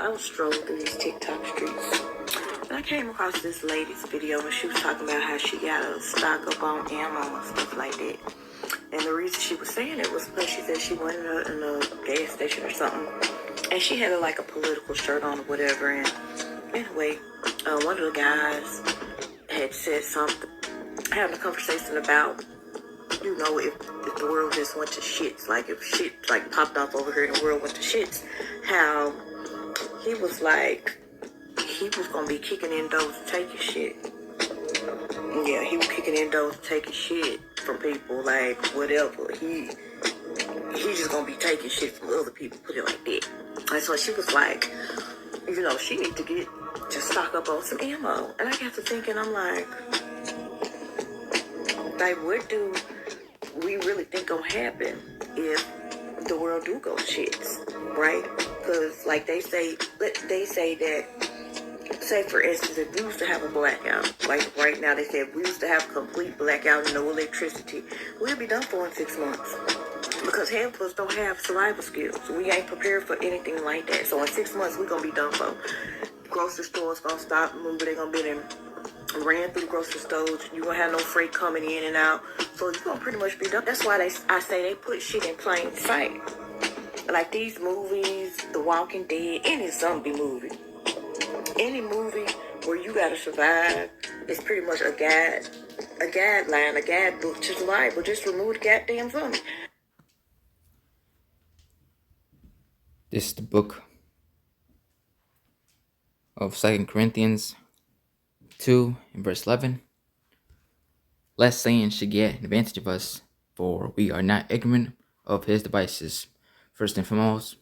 I was strolling through these TikTok streets, and I came across this lady's video, and she was talking about how she got to stock up on ammo and stuff like that. And the reason she was saying it was because she said she went in a gas station or something, and she had like a political shirt on or whatever. And anyway, one of the guys had said something, having a conversation about, you know, if the world just went to shits, like if shit like popped off over here and the world went to shits, how he was like, he was gonna be kicking in doors to take his shit. Yeah, he was kicking in doors to take his shit from people, like whatever. He just gonna be taking shit from other people, put it like that. And so she was like, you know, she need to stock up on some ammo. And I got to thinking, I'm like, what do we really think gonna happen if the world do go shits, right? Because like they say that, say for instance, if we used to have a blackout, like right now they say if we used to have a complete blackout and no electricity, we'll be done for in 6 months. Because half of us don't have survival skills. We ain't prepared for anything like that. So in 6 months we're gonna be done for. Grocery stores gonna stop moving, they're gonna be ran through grocery stores. You gonna have no freight coming in and out, so you're gonna pretty much be done. That's why I say they put shit in plain sight. Like these movies, The Walking Dead, any zombie movie, any movie where you gotta survive is pretty much a guideline, a guidebook to survival. Just remove the goddamn zombie. This is the book of 2 Corinthians 2 and verse 11. Lest Satan should get an advantage of us, for we are not ignorant of his devices. First and foremost,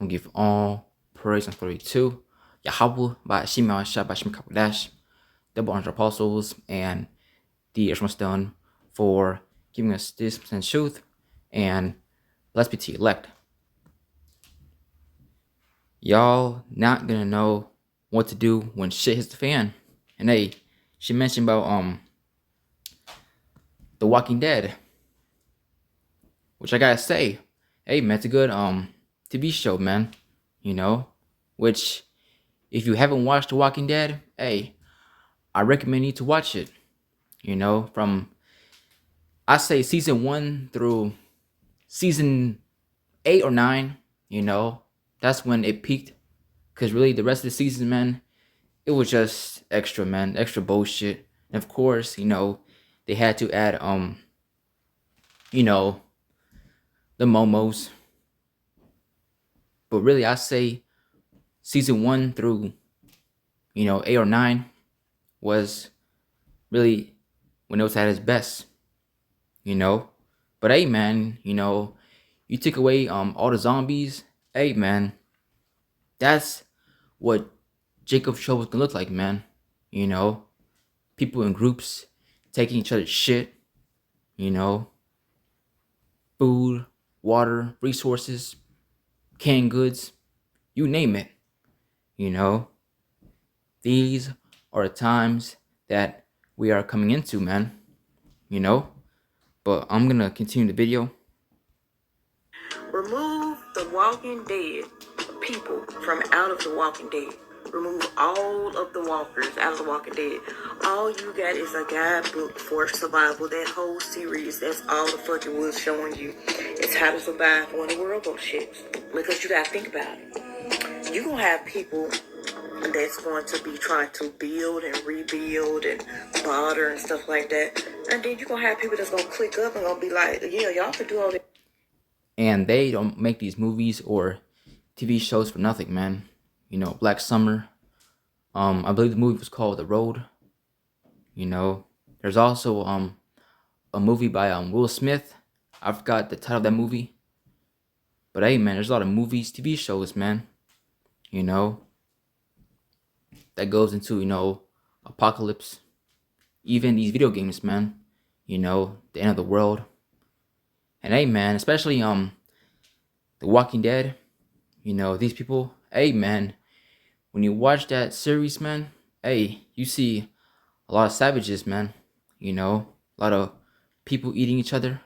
I'm going to give all praise and glory to Yahweh, Ba'ashim Yahshua, Ba'ashim Kakodash, the 100 apostles, and the Ishmael Stone for giving us this truth, and blessed be to the elect. Y'all not gonna know what to do when shit hits the fan. And hey, she mentioned about The Walking Dead, which I gotta say, hey man, it's a good TV show, man. You know, which if you haven't watched The Walking Dead, hey, I recommend you to watch it. You know, from I say season 1 through season 8 or 9. You know, that's when it peaked. Cause really, the rest of the season, man, it was just extra, man, extra bullshit. And of course, you know, they had to add, you know, the momos. But really, I say season 1 through, 8 or 9 was really when it was at its best, you know. But hey, man, you took away all the zombies. Hey, man, that's what Jacob's show was gonna look like, man. You know, people in groups taking each other's shit, food, water, resources, canned goods, you name it. These are the times that we are coming into, man. But I'm gonna continue the video. Remove the Walking Dead people from out of the Walking Dead. Remove all of the walkers out of the Walking Dead. All you got is a guidebook for survival. That whole series, that's all the fucking was showing you. It's how to survive when the world goes shit. Because you gotta think about it. You're gonna have people that's going to be trying to build and rebuild and barter and stuff like that. And then you're gonna have people that's gonna click up and gonna be like, yeah, y'all can do all that. And they don't make these movies or TV shows for nothing, man. Black Summer. I believe the movie was called The Road. There's also a movie by Will Smith. I forgot the title of that movie. But hey, man, there's a lot of movies, TV shows, man. That goes into, apocalypse. Even these video games, man. The end of the world. And hey, man, especially The Walking Dead. These people, hey, man, when you watch that series, man, hey, you see a lot of savages, man. A lot of people eating each other.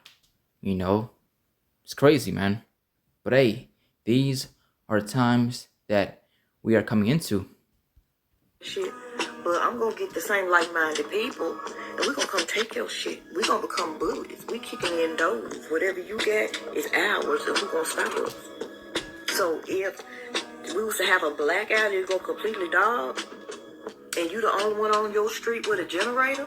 It's crazy, man. But hey, these are times that we are coming into. Shit. But I'm gonna get the same like-minded people, and we're gonna come take your shit. We're gonna become bullies. We kicking in doors. Whatever you get is ours, and who's gonna stop us? So if we was to have a blackout, it go completely dark, and you the only one on your street with a generator,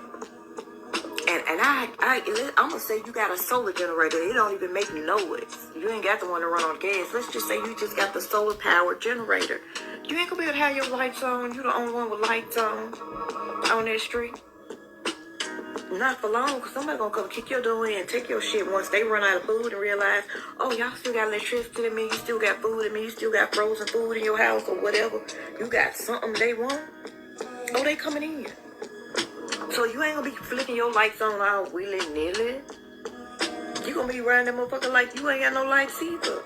and I'm gonna say you got a solar generator. It don't even make noise. You ain't got the one to run on gas. Let's just say you just got the solar powered generator. You ain't gonna be able to have your lights on. You the only one with lights on that street. Not for long, because somebody gonna come kick your door in and take your shit once they run out of food and realize, oh, y'all still got electricity in me, you still got food in me, you still got frozen food in your house or whatever. You got something they want. Oh, they coming in. So you ain't gonna be flicking your lights on all willy-nilly. You gonna be running that motherfucker like you ain't got no lights either.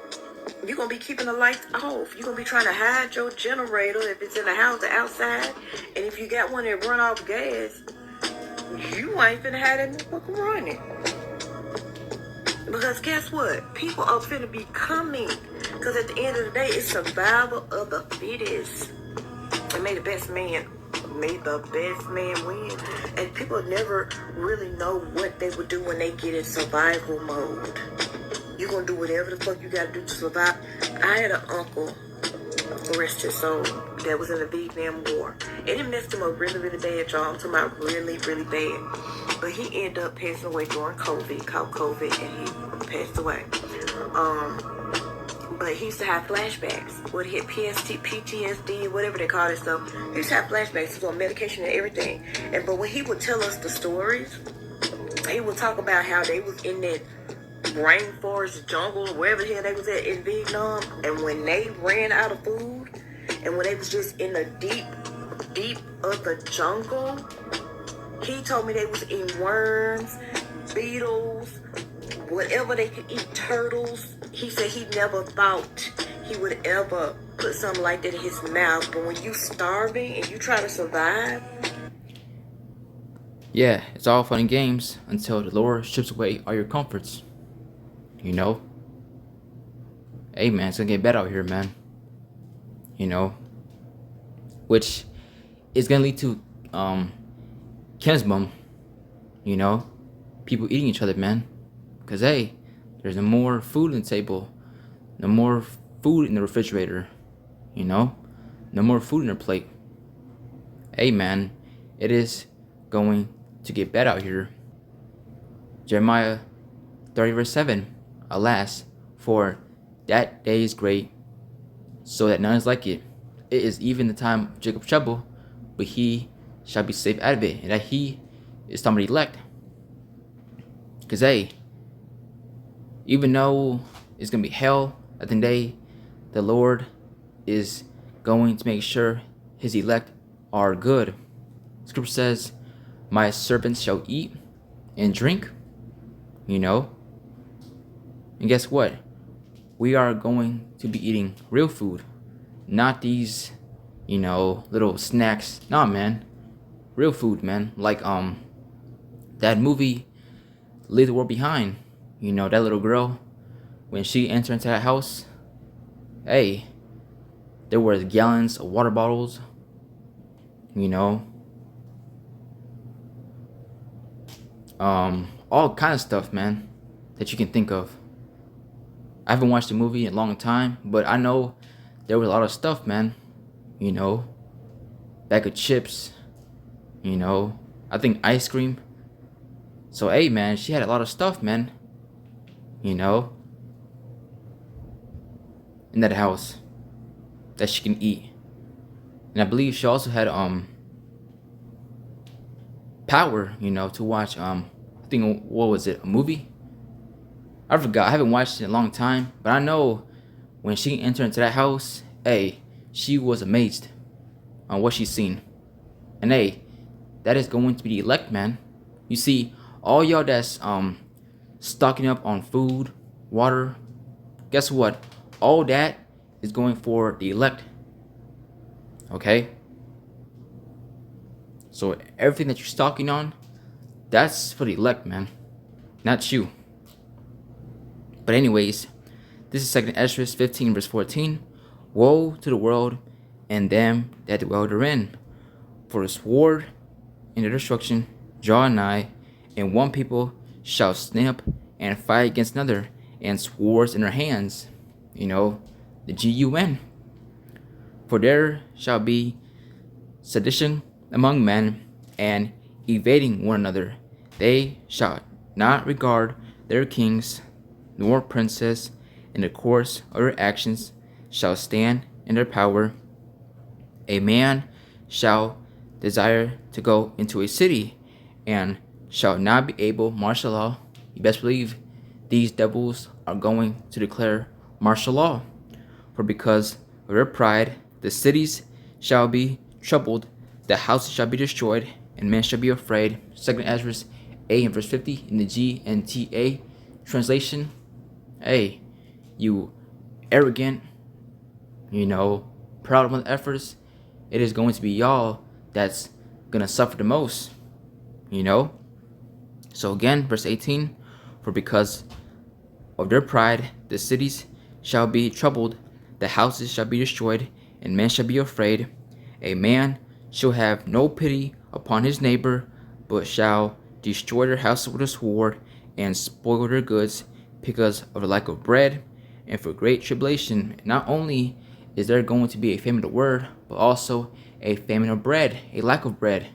You gonna be keeping the lights off. You gonna be trying to hide your generator if it's in the house or outside. And if you got one that run off gas, you ain't finna have that motherfucker running. Because guess what? People are finna be coming. Because at the end of the day, it's survival of the fittest. And may the best man win. And people never really know what they would do when they get in survival mode. You're gonna do whatever the fuck you gotta do to survive. I had an uncle, rest his soul, that was in the Vietnam War. And it messed him up really, really bad, y'all. I'm talking about really, really bad. But he ended up passing away during COVID, caught COVID, and he passed away. But he used to have flashbacks. What he had PTSD, whatever they call it stuff. He used to have flashbacks. He was on medication and everything. But when he would tell us the stories, he would talk about how they was in that rainforest jungle or wherever the hell they was at in Vietnam, and when they ran out of food, and when they was just in the deep of the jungle, he told me they was eating worms, beetles, whatever they could eat, turtles. He said he never thought he would ever put something like that in his mouth. But when you starving and you try to survive, yeah, it's all fun and games until the Lord strips away all your comforts. You know? Hey, man, it's gonna get better out here, man. You know? Which is gonna lead to, kinsmom. You know? People eating each other, man. Because, hey, there's no more food on the table. No more food in the refrigerator. You know? No more food in their plate. Hey, man, it is going to get bad out here. Jeremiah 30 verse 7. Alas, for that day is great, so that none is like it. It is even the time of Jacob's trouble, but he shall be safe out of it, and that he is somebody elect. Because, hey, even though it's going to be hell at the day, the Lord is going to make sure his elect are good. Scripture says, my servants shall eat and drink, you know. And guess what? We are going to be eating real food, not these, you know, little snacks. Nah, man, real food, man. Like that movie, Leave the World Behind. You know, that little girl, when she entered into that house, hey, there were gallons of water bottles. You know, all kind of stuff, man, that you can think of. I haven't watched the movie in a long time, but I know there was a lot of stuff, man. You know, bag of chips, you know, I think ice cream. So, hey, man, she had a lot of stuff, man. You know, in that house that she can eat. And I believe she also had power, you know, to watch I think, what was it, a movie? I forgot. I haven't watched it in a long time, but I know when she entered into that house, hey, she was amazed on what she's seen. And hey, that is going to be the elect, man. You see, all y'all that's stocking up on food, water, guess what? All that is going for the elect. Okay? So everything that you're stocking on, that's for the elect, man. Not you. But anyways, this is 2nd Esdras 15 verse 14. Woe to the world and them that dwell therein. For the sword and the destruction draw nigh, and one people shall snap and fight against another, and swords in their hands. The GUN. For there shall be sedition among men, and evading one another. They shall not regard their kings nor princes, in the course of their actions shall stand in their power. A man shall desire to go into a city, and shall not be able martial law. You best believe these devils are going to declare martial law. For because of their pride, the cities shall be troubled, the houses shall be destroyed, and men shall be afraid. 2 Ezra 8 and verse 50 in the GNTA translation. Hey, you arrogant, proud of the efforts, it is going to be y'all that's gonna suffer the most. So again, verse 18, for because of their pride, the cities shall be troubled, the houses shall be destroyed, and men shall be afraid. A man shall have no pity upon his neighbor, but shall destroy their house with a sword, and spoil their goods, because of the lack of bread, and for great tribulation. Not only is there going to be a famine of the word, but also a famine of bread, a lack of bread.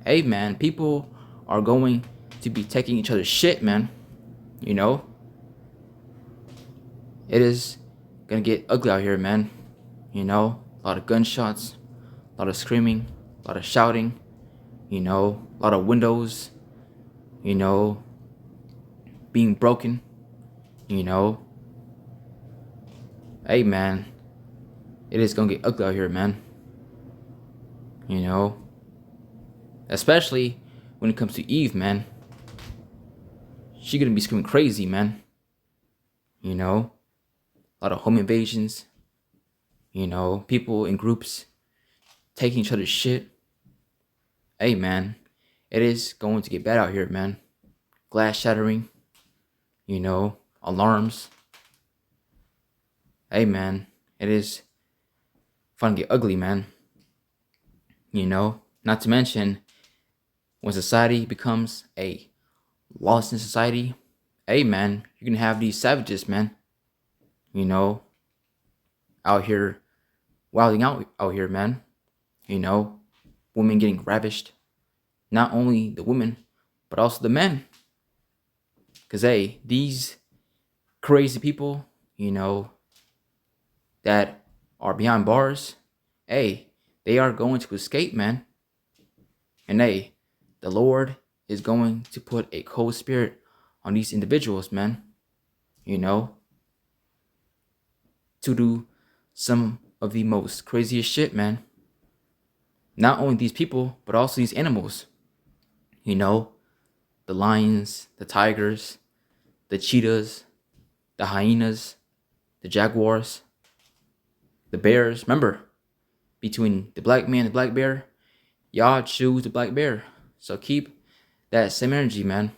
Hey man, people are going to be taking each other's shit, man. It is gonna get ugly out here, man. A lot of gunshots, a lot of screaming, a lot of shouting, a lot of windows, being broken, Hey man, it is gonna get ugly out here, man. Especially when it comes to Eve, man. She gonna be screaming crazy, man. A lot of home invasions, people in groups taking each other's shit. Hey man, it is going to get bad out here, man. Glass shattering, alarms. Hey man, it is fun to get ugly, man. Not to mention when society becomes a lawless society, hey man, you can have these savages, man. Out here wilding out here, man. Women getting ravished. Not only the women, but also the men. Cause hey, these crazy people, that are behind bars, hey, they are going to escape, man. And hey, the Lord is going to put a cold spirit on these individuals, man. To do some of the most craziest shit, man. Not only these people, but also these animals. The lions, the tigers, the cheetahs, the hyenas, the jaguars, the bears. Remember, between the black man and the black bear, y'all choose the black bear. So keep that same energy, man.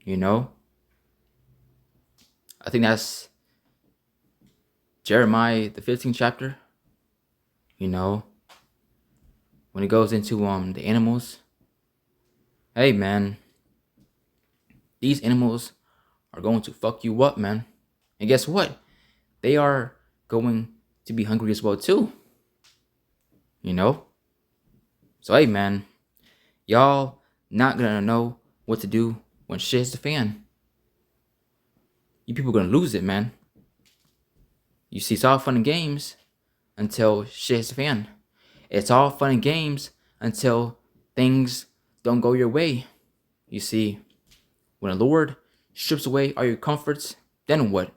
I think that's Jeremiah, the 15th chapter. When it goes into the animals. Hey man, these animals are going to fuck you up, man. And guess what? They are going to be hungry as well too. So hey man, y'all not gonna know what to do when shit hits the fan. You people gonna lose it, man. You see, it's all fun and games until shit hits the fan. It's all fun and games until things don't go your way. You see, when the Lord strips away all your comforts, then what?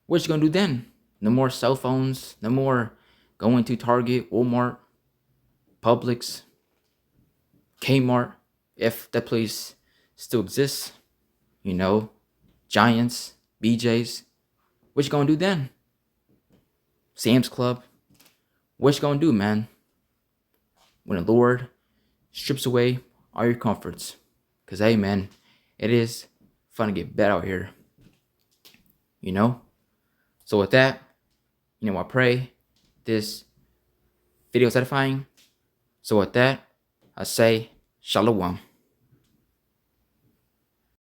What you gonna do then? No more cell phones, no more going to Target, Walmart, Publix, Kmart, if that place still exists. Giants, BJ's. What you gonna do then? Sam's Club. What you gonna do, man? When the Lord strips away all your comforts. Because, hey, man, it is fun to get bad out here. So with that, I pray this video is edifying. So with that, I say shalom.